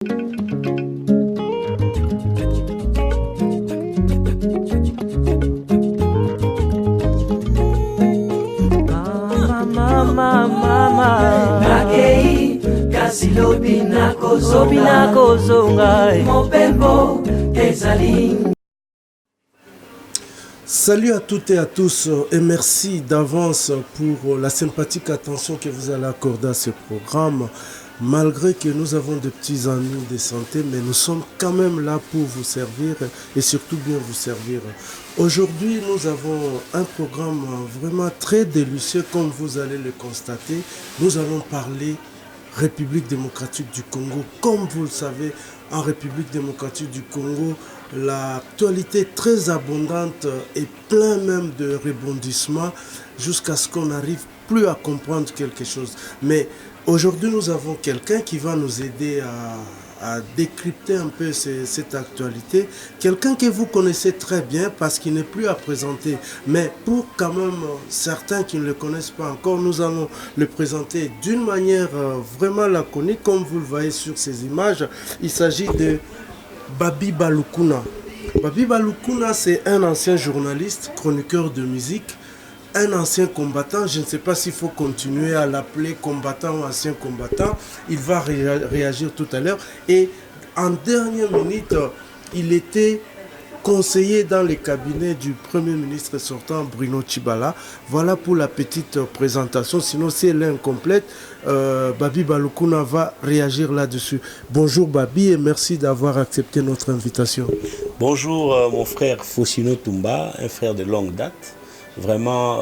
Nakei kasi lobi nakozonga mopembo ezali. Salut à toutes et à tous et merci d'avance pour la sympathique attention que vous allez accorder à ce programme. Malgré que nous avons de petits ennuis de santé, mais nous sommes quand même là pour vous servir et surtout bien vous servir. Aujourd'hui, nous avons un programme vraiment très délicieux comme vous allez le constater. Nous allons parler République démocratique du Congo. Comme vous le savez, en République démocratique du Congo, l'actualité est très abondante et plein même de rebondissements jusqu'à ce qu'on n'arrive plus à comprendre quelque chose. Mais aujourd'hui, nous avons quelqu'un qui va nous aider à décrypter un peu cette actualité. Quelqu'un que vous connaissez très bien parce qu'il n'est plus à présenter. Mais pour quand même certains qui ne le connaissent pas encore, nous allons le présenter d'une manière vraiment laconique, comme vous le voyez sur ces images. Il s'agit de Babi Balukuna. Babi Balukuna, c'est un ancien journaliste, chroniqueur de musique, un ancien combattant. Je ne sais pas s'il faut continuer à l'appeler combattant ou ancien combattant. Il va réagir tout à l'heure. Et en dernière minute, il était conseiller dans les cabinets du Premier ministre sortant Bruno Tshibala. Voilà pour la petite présentation. Sinon, si elle est incomplète, Babi Balukuna va réagir là-dessus. Bonjour Babi et merci d'avoir accepté notre invitation. Bonjour mon frère Fosino Toumba, un frère de longue date. Vraiment,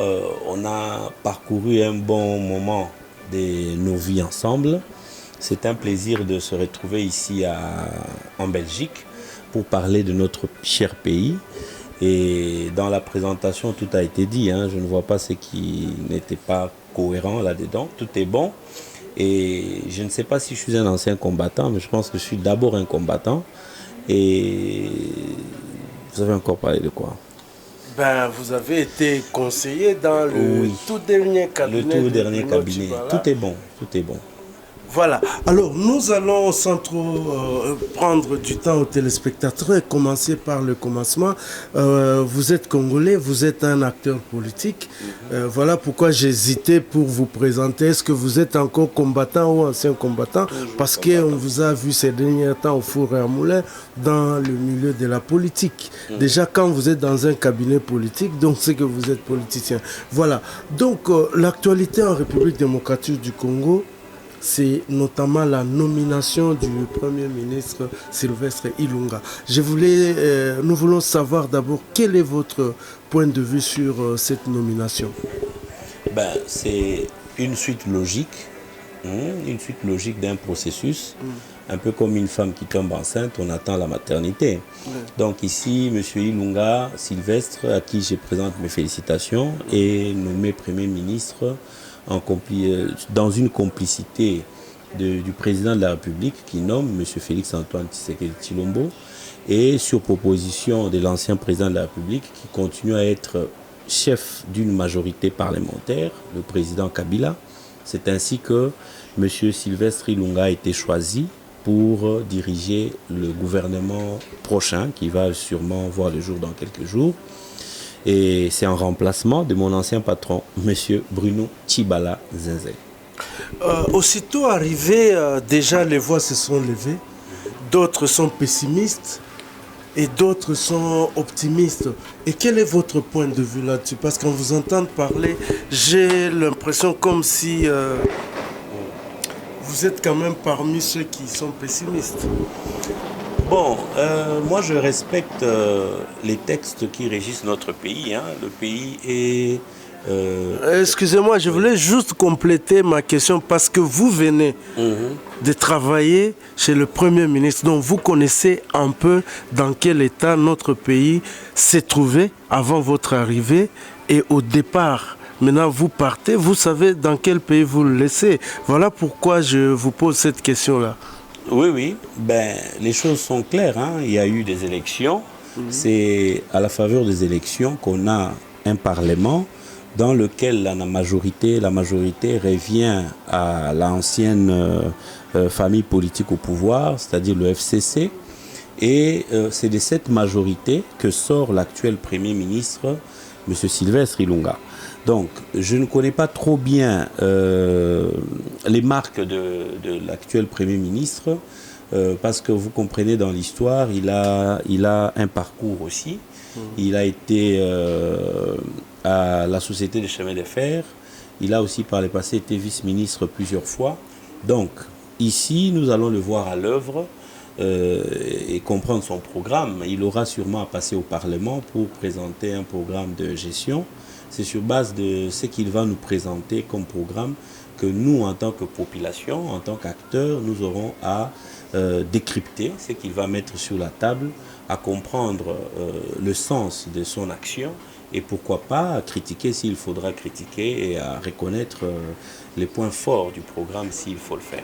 on a parcouru un bon moment de nos vies ensemble. C'est un plaisir de se retrouver ici en Belgique pour parler de notre cher pays. Et dans la présentation, tout a été dit. Je ne vois pas ce qui n'était pas cohérent là-dedans. Tout est bon. Et je ne sais pas si je suis un ancien combattant, mais je pense que je suis d'abord un combattant. Et vous avez encore parlé de quoi? Vous avez été conseiller dans le tout dernier cabinet. Le tout dernier cabinet. Tout est bon, tout est bon. Voilà. Alors, nous allons sans trop prendre du temps aux téléspectateurs et commencer par le commencement. Vous êtes Congolais, vous êtes un acteur politique. Voilà pourquoi j'hésitais pour vous présenter. Est-ce que vous êtes encore combattant ou ancien combattant? Parce qu'on vous a vu ces derniers temps au four et à moulin dans le milieu de la politique. Déjà, quand vous êtes dans un cabinet politique, donc c'est que vous êtes politicien. Voilà. Donc, l'actualité en République démocratique du Congo, c'est notamment la nomination du Premier ministre Sylvestre Ilunga. Nous voulons savoir d'abord quel est votre point de vue sur cette nomination. C'est une suite logique d'un processus. Un peu comme une femme qui tombe enceinte, on attend la maternité. Donc ici, M. Ilunga Sylvestre, à qui je présente mes félicitations, est nommé Premier ministre dans une complicité du président de la République qui nomme M. Félix-Antoine Tshisekedi Tshilombo et sur proposition de l'ancien président de la République qui continue à être chef d'une majorité parlementaire, le président Kabila. C'est ainsi que M. Sylvestre Ilunga a été choisi pour diriger le gouvernement prochain qui va sûrement voir le jour dans quelques jours. Et c'est en remplacement de mon ancien patron, M. Bruno Tshibala Zinzé. Aussitôt arrivé, déjà les voix se sont levées. D'autres sont pessimistes et d'autres sont optimistes. Et quel est votre point de vue là-dessus? Parce qu'en vous entend parler, j'ai l'impression comme si vous êtes quand même parmi ceux qui sont pessimistes. Bon, moi je respecte les textes qui régissent notre pays. Le pays est... Excusez-moi, je voulais juste compléter ma question parce que vous venez de travailler chez le Premier ministre. Donc vous connaissez un peu dans quel état notre pays s'est trouvé avant votre arrivée et au départ. Maintenant, vous partez, vous savez dans quel pays vous le laissez. Voilà pourquoi je vous pose cette question-là. Oui. Les choses sont claires. Il y a eu des élections. C'est à la faveur des élections qu'on a un parlement dans lequel la majorité revient à l'ancienne famille politique au pouvoir, c'est-à-dire le FCC. Et c'est de cette majorité que sort l'actuel Premier ministre, M. Sylvestre Ilunga. Donc, je ne connais pas trop bien les marques de l'actuel Premier ministre, parce que vous comprenez, dans l'histoire, il a un parcours aussi. Il a été à la Société des chemins de fer. Il a aussi par le passé été vice-ministre plusieurs fois. Donc, ici, nous allons le voir à l'œuvre et comprendre son programme. Il aura sûrement à passer au Parlement pour présenter un programme de gestion. C'est sur base de ce qu'il va nous présenter comme programme que nous, en tant que population, en tant qu'acteurs, nous aurons à décrypter ce qu'il va mettre sur la table, à comprendre le sens de son action et pourquoi pas à critiquer s'il faudra critiquer et à reconnaître les points forts du programme s'il faut le faire.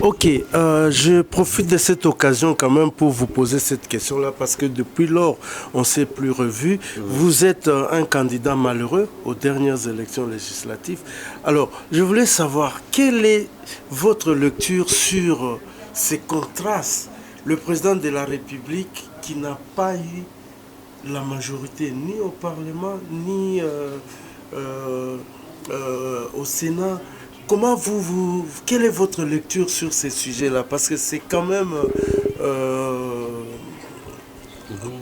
Ok, je profite de cette occasion quand même pour vous poser cette question-là parce que depuis lors, on ne s'est plus revu. Vous êtes un candidat malheureux aux dernières élections législatives. Alors, je voulais savoir, quelle est votre lecture sur ces contrastes? Le président de la République qui n'a pas eu la majorité ni au Parlement, ni au Sénat. Comment quelle est votre lecture sur ces sujets-là? Parce que c'est quand même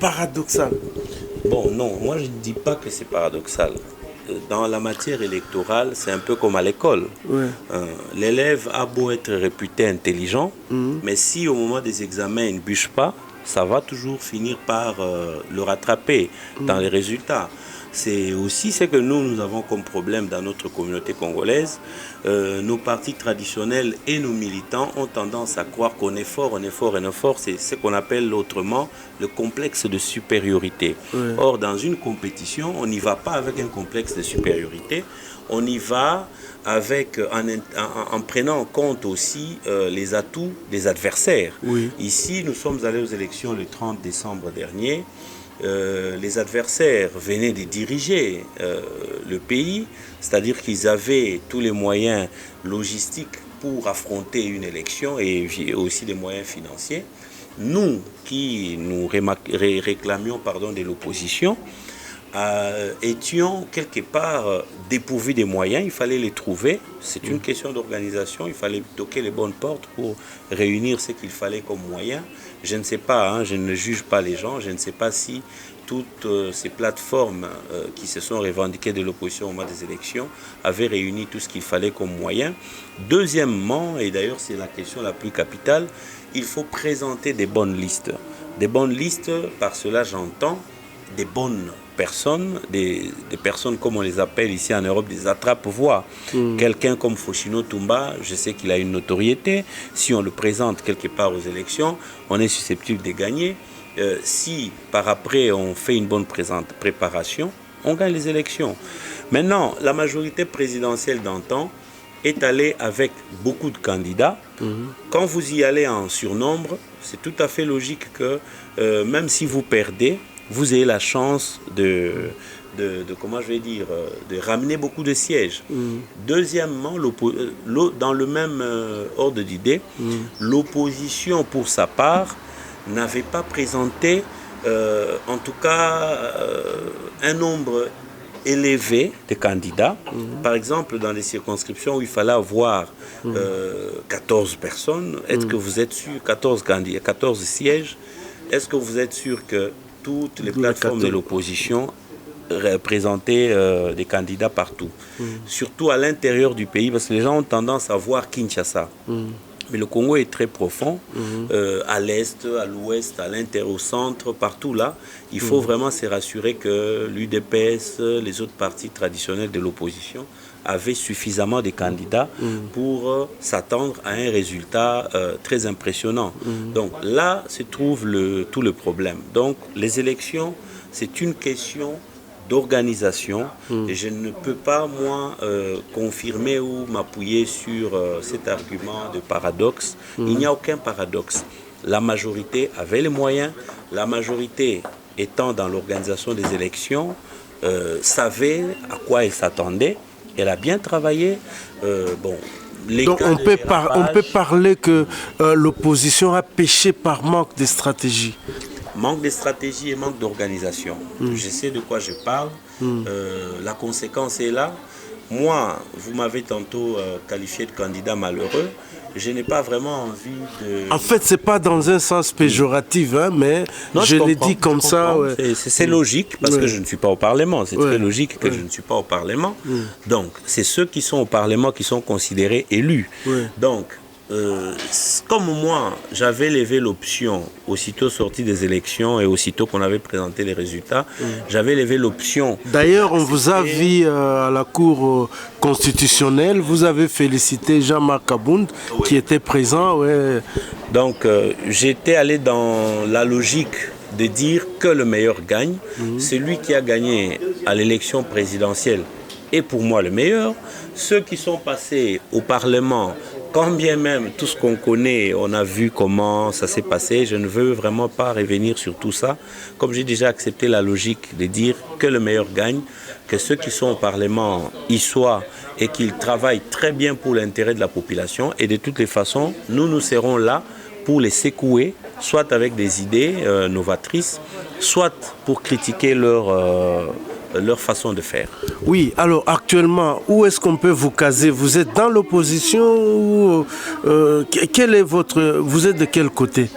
paradoxal. Bon, non, moi je ne dis pas que c'est paradoxal. Dans la matière électorale, c'est un peu comme à l'école. Ouais. L'élève a beau être réputé intelligent, mais si au moment des examens il ne bûche pas, ça va toujours finir par le rattraper dans les résultats. C'est aussi ce que nous avons comme problème dans notre communauté congolaise. Nos partis traditionnels et nos militants ont tendance à croire qu'on est fort, on est fort, on est fort. C'est ce qu'on appelle autrement le complexe de supériorité. Ouais. Or, dans une compétition, on n'y va pas avec un complexe de supériorité. On y va avec, en prenant en compte aussi les atouts des adversaires. Oui. Ici, nous sommes allés aux élections le 30 décembre dernier. Les adversaires venaient de diriger le pays, c'est-à-dire qu'ils avaient tous les moyens logistiques pour affronter une élection et aussi des moyens financiers. Nous, qui nous réclamions de l'opposition, étions quelque part dépourvus des moyens, il fallait les trouver. C'est une question d'organisation, il fallait toquer les bonnes portes pour réunir ce qu'il fallait comme moyens. Je ne sais pas, je ne juge pas les gens, je ne sais pas si toutes ces plateformes qui se sont revendiquées de l'opposition au moment des élections avaient réuni tout ce qu'il fallait comme moyen. Deuxièmement, et d'ailleurs c'est la question la plus capitale, il faut présenter des bonnes listes. Des bonnes listes, par cela j'entends des bonnes personnes, des personnes comme on les appelle ici en Europe, des attrape-voix. Quelqu'un comme Fochino Toumba, je sais qu'il a une notoriété. Si on le présente quelque part aux élections, on est susceptible de gagner. Si par après on fait une bonne préparation, on gagne les élections. Maintenant, la majorité présidentielle d'antan est allée avec beaucoup de candidats. Quand vous y allez en surnombre, c'est tout à fait logique que même si vous perdez, vous ayez la chance de ramener beaucoup de sièges. Deuxièmement, dans le même ordre d'idée, l'opposition, pour sa part, n'avait pas présenté, en tout cas, un nombre élevé de candidats. Par exemple, dans les circonscriptions où il fallait avoir 14 personnes, est-ce que vous êtes sûr, 14 sièges, est-ce que vous êtes sûr que toutes les plateformes de l'opposition présentaient des candidats partout, surtout à l'intérieur du pays, parce que les gens ont tendance à voir Kinshasa. Mais le Congo est très profond, à l'est, à l'ouest, à l'intérieur, au centre, partout là. Il faut vraiment se rassurer que l'UDPS, les autres partis traditionnels de l'opposition, avaient suffisamment de candidats pour s'attendre à un résultat très impressionnant. Donc là se trouve tout le problème. Donc les élections, c'est une question d'organisation et je ne peux pas, moi, confirmer ou m'appuyer sur cet argument de paradoxe. Il n'y a aucun paradoxe. La majorité avait les moyens, la majorité étant dans l'organisation des élections, savait à quoi elle s'attendait. Elle a bien travaillé. Donc on peut parler que l'opposition a péché par manque de stratégie. Manque de stratégie et manque d'organisation. Je sais de quoi je parle. La conséquence est là. Moi, vous m'avez tantôt qualifié de candidat malheureux. Je n'ai pas vraiment envie de... En fait, ce n'est pas dans un sens péjoratif, hein, mais non, je l'ai dit comme ça. Ouais. C'est logique, parce que je ne suis pas au Parlement. C'est très logique que je ne suis pas au Parlement. Donc, c'est ceux qui sont au Parlement qui sont considérés élus. Donc, comme moi, j'avais levé l'option, aussitôt sorti des élections et aussitôt qu'on avait présenté les résultats, j'avais levé l'option... D'ailleurs, on vous a vu à la Cour constitutionnelle, vous avez félicité Jean-Marc Abound, qui était présent. Ouais. Donc, j'étais allé dans la logique de dire que le meilleur gagne. Celui qui a gagné à l'élection présidentielle est pour moi le meilleur. Ceux qui sont passés au Parlement... Quand bien même tout ce qu'on connaît, on a vu comment ça s'est passé, je ne veux vraiment pas revenir sur tout ça. Comme j'ai déjà accepté la logique de dire que le meilleur gagne, que ceux qui sont au Parlement y soient et qu'ils travaillent très bien pour l'intérêt de la population. Et de toutes les façons, nous serons là pour les secouer, soit avec des idées novatrices, soit pour critiquer leur façon de faire. Oui, alors actuellement, où est-ce qu'on peut vous caser? Vous êtes dans l'opposition ou quel est vous êtes de quel côté?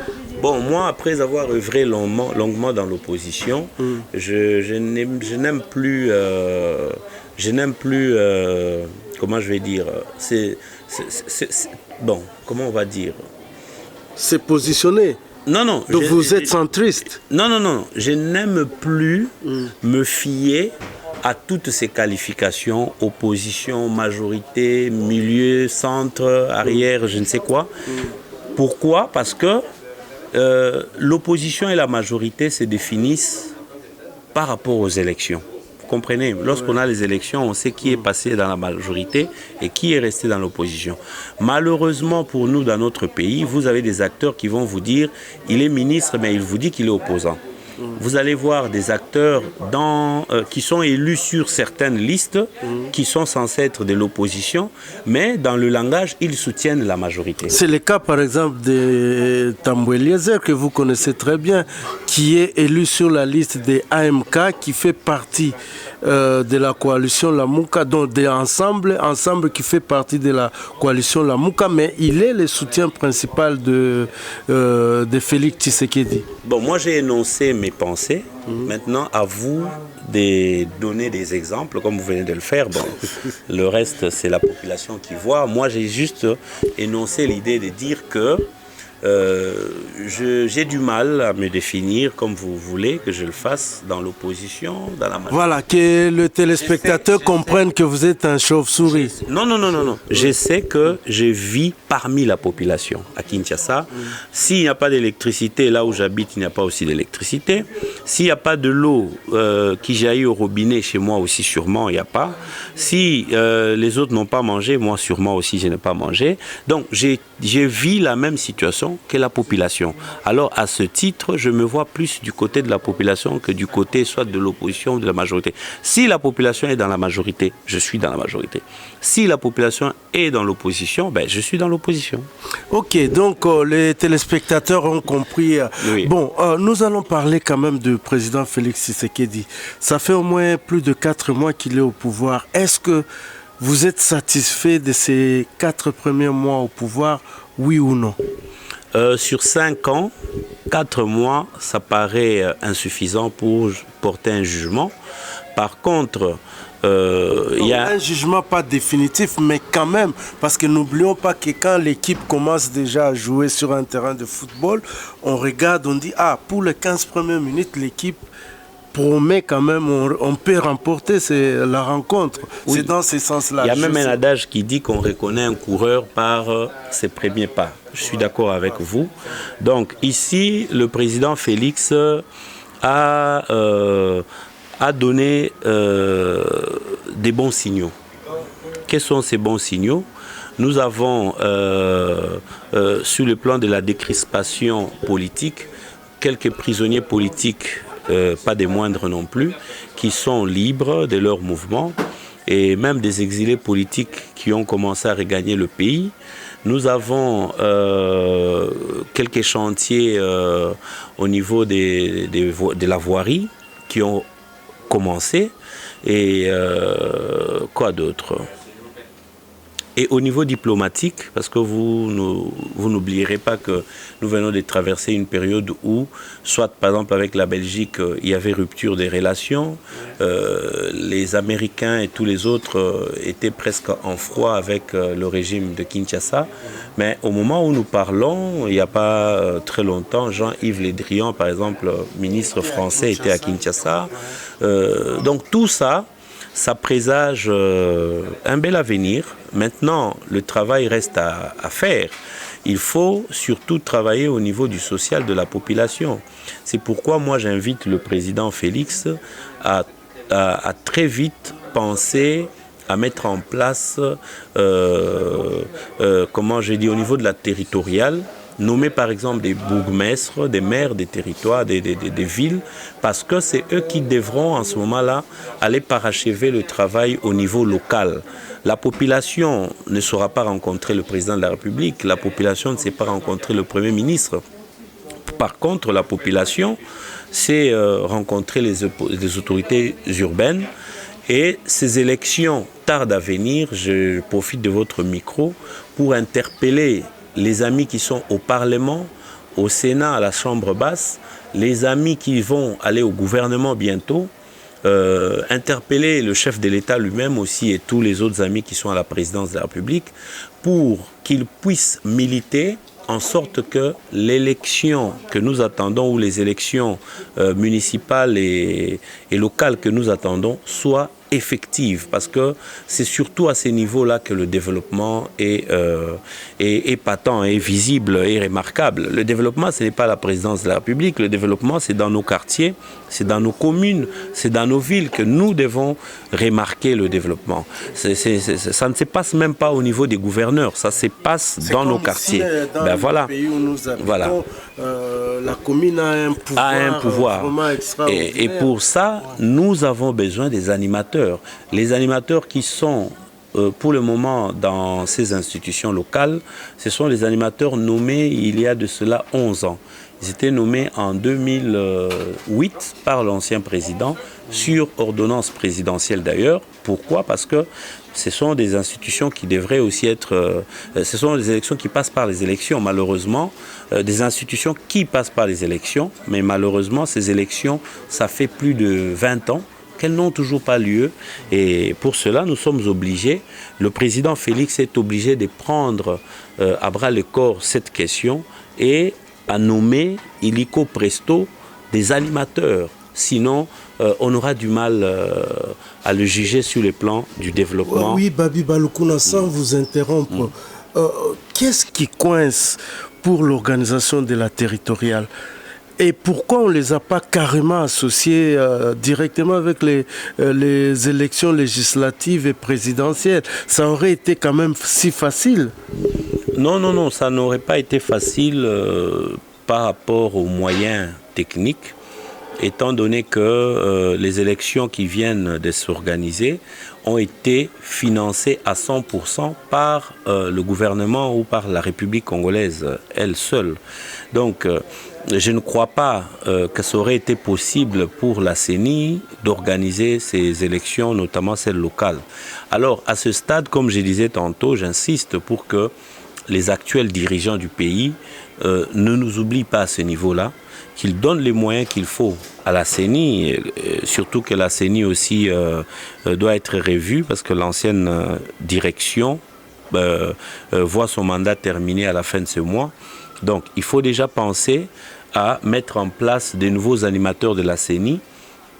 Bon, moi, après avoir œuvré longuement dans l'opposition, je n'aime plus, comment je vais dire, bon, comment on va dire? C'est positionné. Non. Donc vous êtes centriste? Non. Je n'aime plus me fier à toutes ces qualifications, opposition, majorité, milieu, centre, arrière, je ne sais quoi. Pourquoi? Parce que l'opposition et la majorité se définissent par rapport aux élections. Vous comprenez? Lorsqu'on a les élections, on sait qui est passé dans la majorité et qui est resté dans l'opposition. Malheureusement pour nous, dans notre pays, vous avez des acteurs qui vont vous dire il est ministre, mais il vous dit qu'il est opposant. Vous allez voir des acteurs qui sont élus sur certaines listes, qui sont censés être de l'opposition, mais dans le langage, ils soutiennent la majorité. C'est le cas, par exemple, de Tambou Eliezer, que vous connaissez très bien, qui est élu sur la liste des AMK, qui fait partie de la coalition Lamouka, donc Ensemble qui fait partie de la coalition Lamouka, mais il est le soutien principal de Félix Tshisekedi. Bon, moi j'ai énoncé mes pensées. Maintenant, à vous de donner des exemples, comme vous venez de le faire. Bon, le reste, c'est la population qui voit. Moi, j'ai juste énoncé l'idée de dire que j'ai du mal à me définir comme vous voulez que je le fasse dans l'opposition, dans la majorité. Voilà, que le téléspectateur comprenne que vous êtes un chauve-souris. Non. Je sais que je vis parmi la population à Kinshasa. S'il n'y a pas d'électricité, là où j'habite, il n'y a pas aussi d'électricité. S'il n'y a pas de l'eau qui jaillit au robinet, chez moi aussi sûrement il n'y a pas. Si les autres n'ont pas mangé, moi sûrement aussi je n'ai pas mangé. Donc je vis la même situation que la population. Alors à ce titre, je me vois plus du côté de la population que du côté soit de l'opposition ou de la majorité. Si la population est dans la majorité, je suis dans la majorité. Si la population est dans l'opposition, ben, je suis dans l'opposition. Ok, donc les téléspectateurs ont compris. Oui. Bon, nous allons parler quand même du président Félix Tshisekedi. Ça fait au moins plus de 4 mois qu'il est au pouvoir. Est-ce que vous êtes satisfait de ces 4 premiers mois au pouvoir, oui ou non? Sur 5 ans, 4 mois, ça paraît insuffisant pour porter un jugement. Par contre, il y a un jugement pas définitif, mais quand même, parce que n'oublions pas que quand l'équipe commence déjà à jouer sur un terrain de football, on regarde, on dit, ah, pour les 15 premières minutes, l'équipe promet quand même, on peut remporter la rencontre. Oui. C'est dans ce sens-là. Il y a même un adage qui dit qu'on reconnaît un coureur par ses premiers pas. Je suis d'accord avec vous. Donc ici, le président Félix a donné des bons signaux. Quels sont ces bons signaux? Nous avons, sur le plan de la décrispation politique, quelques prisonniers politiques pas des moindres non plus, qui sont libres de leur mouvement, et même des exilés politiques qui ont commencé à regagner le pays. Nous avons quelques chantiers au niveau de la voirie qui ont commencé. Et quoi d'autre? Et au niveau diplomatique, parce que vous n'oublierez pas que nous venons de traverser une période où, soit par exemple avec la Belgique, il y avait rupture des relations, les Américains et tous les autres étaient presque en froid avec le régime de Kinshasa. Mais au moment où nous parlons, il n'y a pas très longtemps, Jean-Yves Le Drian, par exemple, ministre français, était à Kinshasa. Donc tout ça, ça présage un bel avenir. Maintenant, le travail reste à faire. Il faut surtout travailler au niveau du social de la population. C'est pourquoi moi j'invite le président Félix à très vite penser à mettre en place, comment je dis, au niveau de la territoriale, nommer par exemple des bourgmestres, des maires des territoires, des villes, parce que c'est eux qui devront en ce moment-là aller parachever le travail au niveau local. La population ne saura pas rencontrer le président de la République, la population ne sait pas rencontrer le Premier ministre. Par contre, la population sait rencontrer les autorités urbaines. Et ces élections tardent à venir. Je profite de votre micro pour interpeller les amis qui sont au Parlement, au Sénat, à la Chambre basse, les amis qui vont aller au gouvernement bientôt, interpeller le chef de l'État lui-même aussi et tous les autres amis qui sont à la présidence de la République pour qu'ils puissent militer en sorte que l'élection que nous attendons ou les élections municipales et locales que nous attendons soient effective, parce que c'est surtout à ces niveaux-là que le développement est patent, est visible et remarquable. Le développement, ce n'est pas la présidence de la République, le développement, c'est dans nos quartiers, c'est dans nos communes, c'est dans nos villes que nous devons remarquer le développement. Ça ne se passe même pas au niveau des gouverneurs, ça se passe dans nos quartiers. Dans le pays où nous habitons, voilà. La commune a un pouvoir, vraiment extraordinaire. Et pour ça, nous avons besoin des animateurs. Les animateurs qui sont pour le moment dans ces institutions locales, ce sont les animateurs nommés il y a de cela 11 ans. Ils étaient nommés en 2008 par l'ancien président, sur ordonnance présidentielle d'ailleurs. Pourquoi? Parce que ce sont des institutions qui devraient aussi être... ce sont des élections qui passent par les élections, malheureusement. Des institutions qui passent par les élections, mais malheureusement, ces élections, ça fait plus de 20 ans qu'elles n'ont toujours pas lieu. Et pour cela, nous sommes obligés, le président Félix est obligé de prendre à bras le corps cette question et à nommer illico presto des animateurs. Sinon, on aura du mal à le juger sur le plan du développement. Oui, Babi Balukuna, sans vous interrompre, qu'est-ce qui coince pour l'organisation de la territoriale? Et pourquoi on ne les a pas carrément associés directement avec les élections législatives et présidentielles? Ça aurait été quand même si facile. Non, ça n'aurait pas été facile par rapport aux moyens techniques, étant donné que les élections qui viennent de s'organiser ont été financées à 100% par le gouvernement ou par la République congolaise elle seule. Donc, je ne crois pas que ça aurait été possible pour la CENI d'organiser ces élections, notamment celles locales. Alors, à ce stade, comme je disais tantôt, j'insiste pour que les actuels dirigeants du pays ne nous oublient pas à ce niveau-là, qu'ils donnent les moyens qu'il faut à la CENI, surtout que la CENI aussi doit être revue parce que l'ancienne direction voit son mandat terminé à la fin de ce mois. Donc il faut déjà penser à mettre en place des nouveaux animateurs de la CENI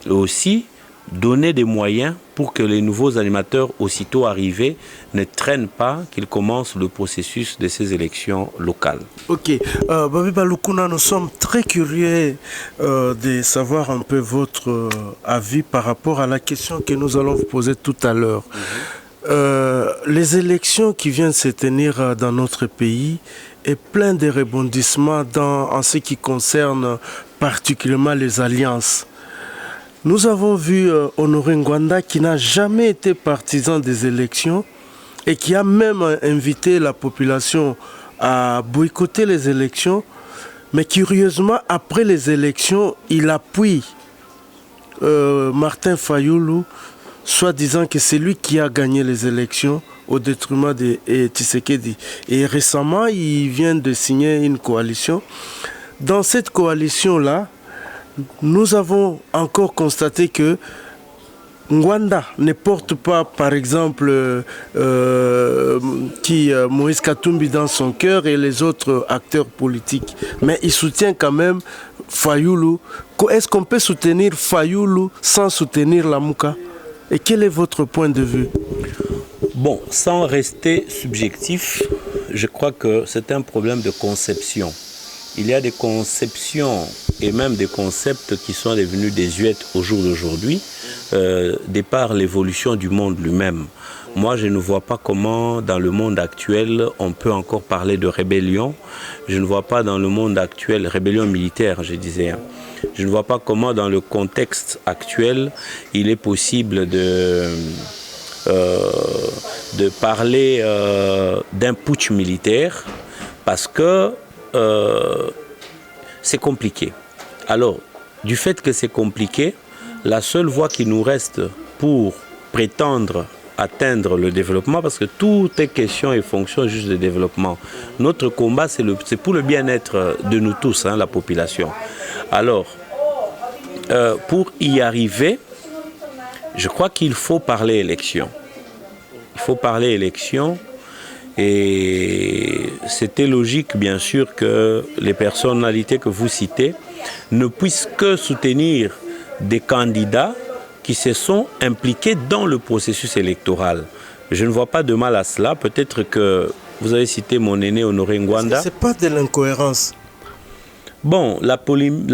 et aussi donner des moyens pour que les nouveaux animateurs, aussitôt arrivés, ne traînent pas, qu'ils commencent le processus de ces élections locales. Ok. Babi Balukuna, nous sommes très curieux de savoir un peu votre avis par rapport à la question que nous allons vous poser tout à l'heure. Les élections qui viennent se tenir dans notre pays est plein de rebondissements en ce qui concerne particulièrement les alliances. Nous avons vu Honoré Ngwanda qui n'a jamais été partisan des élections et qui a même invité la population à boycotter les élections. Mais curieusement, après les élections, il appuie Martin Fayoulou, soit disant que c'est lui qui a gagné les élections au détriment de Tshisekedi. Et récemment, il vient de signer une coalition. Dans cette coalition-là, nous avons encore constaté que Ngwanda ne porte pas, par exemple, Moïse Katumbi dans son cœur et les autres acteurs politiques. Mais il soutient quand même Fayoulou. Est-ce qu'on peut soutenir Fayoulou sans soutenir Lamouka? Et quel est votre point de vue? Bon, sans rester subjectif, je crois que c'est un problème de conception. Il y a des conceptions et même des concepts qui sont devenus désuètes au jour d'aujourd'hui, de par l'évolution du monde lui-même. Moi, je ne vois pas comment, dans le monde actuel, on peut encore parler de rébellion. Je ne vois pas dans le monde actuel, rébellion militaire, je disais. Je ne vois pas comment, dans le contexte actuel, il est possible de parler d'un putsch militaire, parce que c'est compliqué. Alors, du fait que c'est compliqué, la seule voie qui nous reste pour prétendre atteindre le développement, parce que tout est question et fonction juste de développement. Notre combat, c'est pour le bien-être de nous tous, hein, la population. Alors, pour y arriver, je crois qu'il faut parler élection. Il faut parler élection. Et c'était logique, bien sûr, que les personnalités que vous citez ne puissent que soutenir des candidats qui se sont impliqués dans le processus électoral. Je ne vois pas de mal à cela. Peut-être que vous avez cité mon aîné Honoré Ngwanda. Ce n'est pas de l'incohérence. Bon, la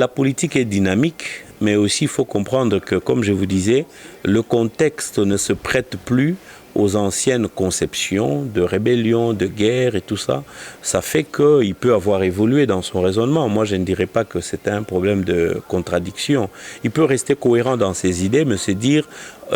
politique est dynamique, mais aussi il faut comprendre que, comme je vous disais, le contexte ne se prête plus aux anciennes conceptions de rébellion, de guerre et tout ça. Ça fait qu'il peut avoir évolué dans son raisonnement. Moi, je ne dirais pas que c'est un problème de contradiction. Il peut rester cohérent dans ses idées, mais se dire,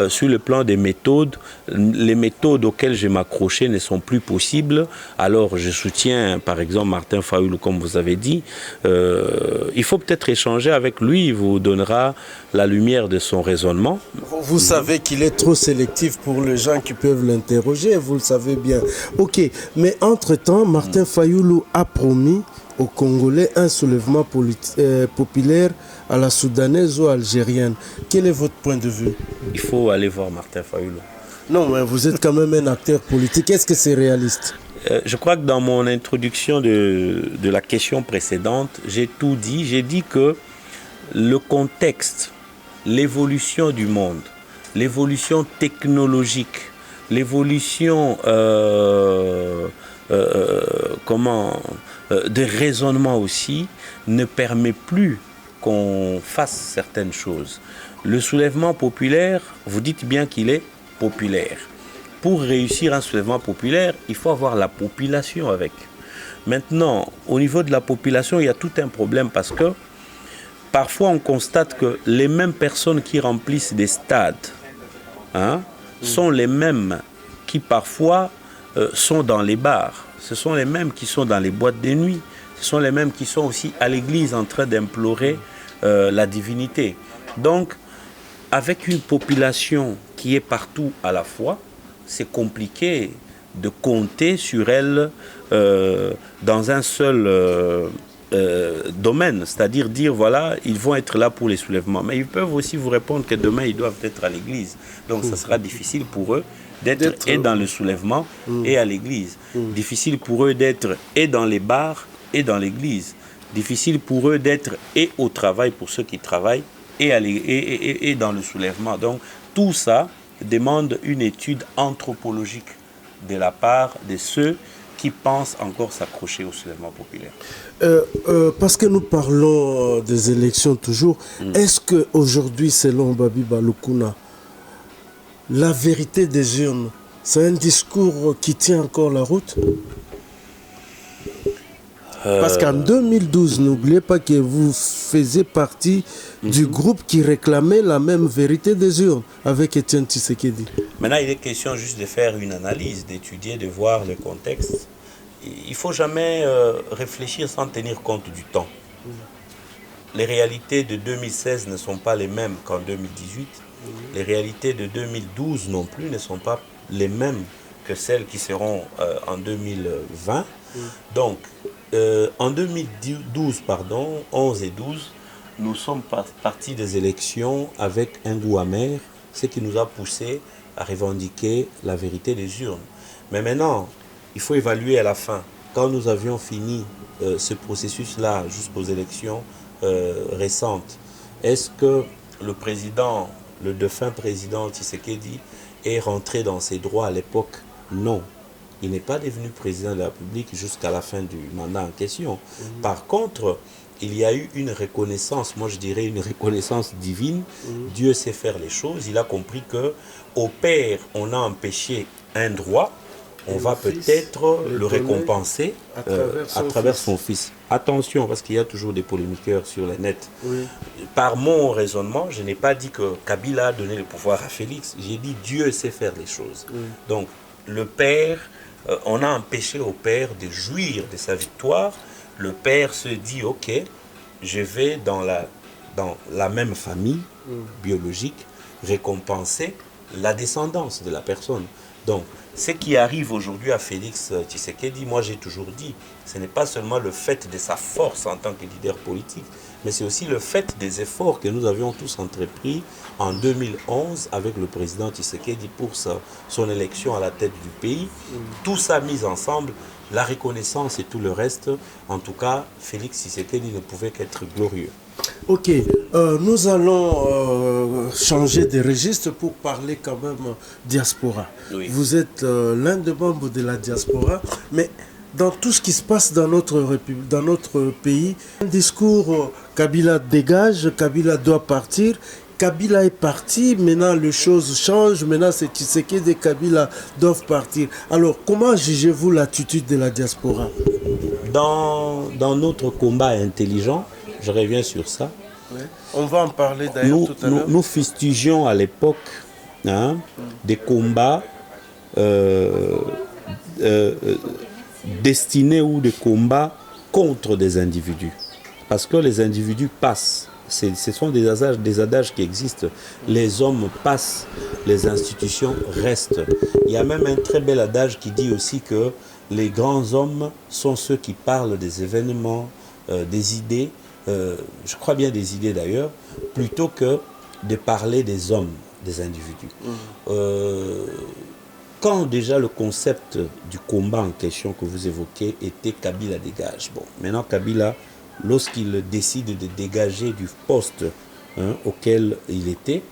sur le plan des méthodes, les méthodes auxquelles je m'accrochais ne sont plus possibles. Alors, je soutiens, par exemple, Martin Fayoulou, comme vous avez dit. Il faut peut-être échanger avec lui. Il vous donnera la lumière de son raisonnement. Vous savez qu'il est trop sélectif pour les gens qui peuvent l'interroger, vous le savez bien. Ok, mais entre-temps, Martin Fayoulou a promis aux Congolais un soulèvement populaire à la soudanaise ou algérienne. Quel est votre point de vue? Il faut aller voir Martin Fayoulou. Non, mais vous êtes quand même un acteur politique. Est-ce que c'est réaliste? Je crois que dans mon introduction de la question précédente, j'ai tout dit. J'ai dit que le contexte, l'évolution du monde, l'évolution technologique, l'évolution de raisonnement aussi ne permet plus qu'on fasse certaines choses. Le soulèvement populaire, vous dites bien qu'il est populaire. Pour réussir un soulèvement populaire, il faut avoir la population avec. Maintenant, au niveau de la population, il y a tout un problème parce que parfois on constate que les mêmes personnes qui remplissent des stades sont les mêmes qui parfois sont dans les bars. Ce sont les mêmes qui sont dans les boîtes de nuit. Ce sont les mêmes qui sont aussi à l'église en train d'implorer la divinité. Donc, avec une population qui est partout à la fois, c'est compliqué de compter sur elle dans un seul domaine, c'est-à-dire dire voilà, ils vont être là pour les soulèvements. Mais ils peuvent aussi vous répondre que demain, ils doivent être à l'église. Donc, ça sera difficile pour eux d'être et dans le soulèvement et à l'église. Difficile pour eux d'être et dans les bars et dans l'église. Difficile pour eux d'être et au travail pour ceux qui travaillent et dans le soulèvement. Donc, tout ça demande une étude anthropologique de la part de ceux qui pensent encore s'accrocher au soulèvement populaire. Parce que nous parlons des élections toujours, est-ce qu'aujourd'hui, selon Babi Balukuna, la vérité des urnes, c'est un discours qui tient encore la route? Parce qu'en 2012, n'oubliez pas que vous faisiez partie du groupe qui réclamait la même vérité des urnes avec Étienne Tshisekedi. Maintenant, il est question juste de faire une analyse, d'étudier, de voir le contexte. Il ne faut jamais réfléchir sans tenir compte du temps. Les réalités de 2016 ne sont pas les mêmes qu'en 2018. Les réalités de 2012 non plus ne sont pas les mêmes que celles qui seront en 2020. Donc, en 2012, 11 et 12, nous sommes partis des élections avec un goût amer, ce qui nous a poussé à revendiquer la vérité des urnes. Mais maintenant, il faut évaluer à la fin. Quand nous avions fini ce processus-là jusqu'aux élections récentes, est-ce que le président, le défunt président Tshisekedi, est rentré dans ses droits à l'époque? Non. Il n'est pas devenu président de la République jusqu'à la fin du mandat en question. Par contre, il y a eu une reconnaissance, moi je dirais une reconnaissance divine. Dieu sait faire les choses. Il a compris que au Père, on a empêché un droit. On va peut-être le récompenser à travers son fils. Attention, parce qu'il y a toujours des polémiqueurs sur le net. Par mon raisonnement, je n'ai pas dit que Kabila a donné le pouvoir à Félix. J'ai dit Dieu sait faire les choses. Donc, le Père, on a empêché au Père de jouir de sa victoire. Le Père se dit, ok, je vais dans la même famille biologique récompenser la descendance de la personne. Donc, ce qui arrive aujourd'hui à Félix Tshisekedi, moi j'ai toujours dit, ce n'est pas seulement le fait de sa force en tant que leader politique, mais c'est aussi le fait des efforts que nous avions tous entrepris en 2011 avec le président Tshisekedi pour son élection à la tête du pays. Tout ça mis ensemble, la reconnaissance et tout le reste, en tout cas, Félix Tshisekedi ne pouvait qu'être glorieux. Ok, nous allons changer de registre pour parler quand même diaspora. Oui. Vous êtes l'un des membres de la diaspora, mais dans tout ce qui se passe dans notre pays, un discours Kabila dégage, Kabila doit partir. Kabila est parti, maintenant les choses changent, maintenant c'est Tshisekedi et Kabila doivent partir. Alors comment jugez-vous l'attitude de la diaspora? Dans notre combat intelligent, je reviens sur ça. Ouais. On va en parler d'ailleurs tout à l'heure. Nous fustigions à l'époque des combats destinés ou des combats contre des individus. Parce que les individus passent. Ce sont des adages qui existent. Les hommes passent, les institutions restent. Il y a même un très bel adage qui dit aussi que les grands hommes sont ceux qui parlent des événements, des idées, je crois bien des idées d'ailleurs, plutôt que de parler des hommes, des individus. Quand déjà le concept du combat en question que vous évoquez était Kabila dégage. Bon, maintenant Kabila, lorsqu'il décide de dégager du poste auquel il était,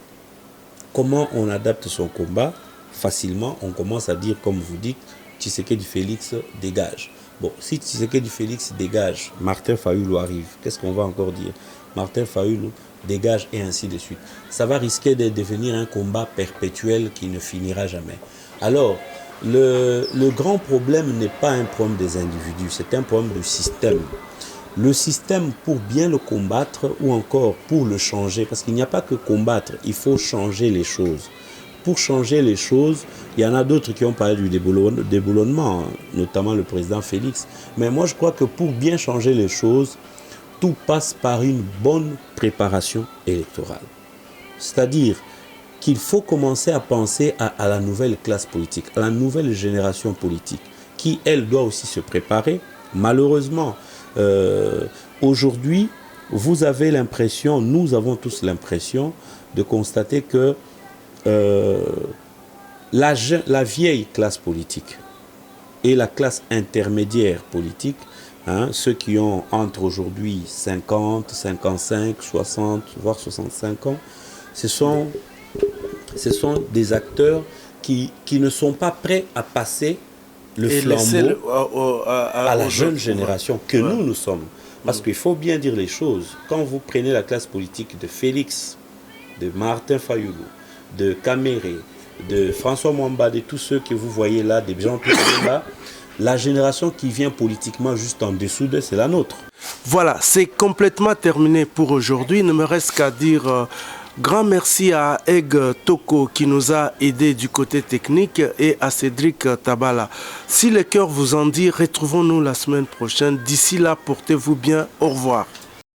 comment on adapte son combat? Facilement, on commence à dire, comme vous dites, Tshisekedi Félix dégage. Bon, si Tshisekedi Félix dégage, Martin Fayulu arrive. Qu'est-ce qu'on va encore dire? Martin Fayulu dégage et ainsi de suite. Ça va risquer de devenir un combat perpétuel qui ne finira jamais. Alors, le grand problème n'est pas un problème des individus, c'est un problème du système. Le système, pour bien le combattre ou encore pour le changer, parce qu'il n'y a pas que combattre, il faut changer les choses. Pour changer les choses, il y en a d'autres qui ont parlé du déboulonnement, notamment le président Félix. Mais moi, je crois que pour bien changer les choses, tout passe par une bonne préparation électorale. C'est-à-dire qu'il faut commencer à penser à la nouvelle classe politique, à la nouvelle génération politique, qui, elle, doit aussi se préparer. Malheureusement, aujourd'hui, vous avez l'impression, nous avons tous l'impression de constater que la vieille classe politique et la classe intermédiaire politique, ceux qui ont entre aujourd'hui 50, 55, 60, voire 65 ans, ce sont des acteurs qui ne sont pas prêts à passer le flambeau à la jeune génération que nous sommes. Parce qu'il faut bien dire les choses. Quand vous prenez la classe politique de Félix, de Martin Fayulu, de Kamere, de François Mwamba, de tous ceux que vous voyez là, des gens qui sont là, La génération qui vient politiquement juste en dessous d'eux, c'est la nôtre. Voilà, c'est complètement terminé pour aujourd'hui. Il ne me reste qu'à dire grand merci à Eg Toko qui nous a aidés du côté technique et à Cédric Tabala. Si le cœur vous en dit, retrouvons-nous la semaine prochaine. D'ici là, portez-vous bien. Au revoir.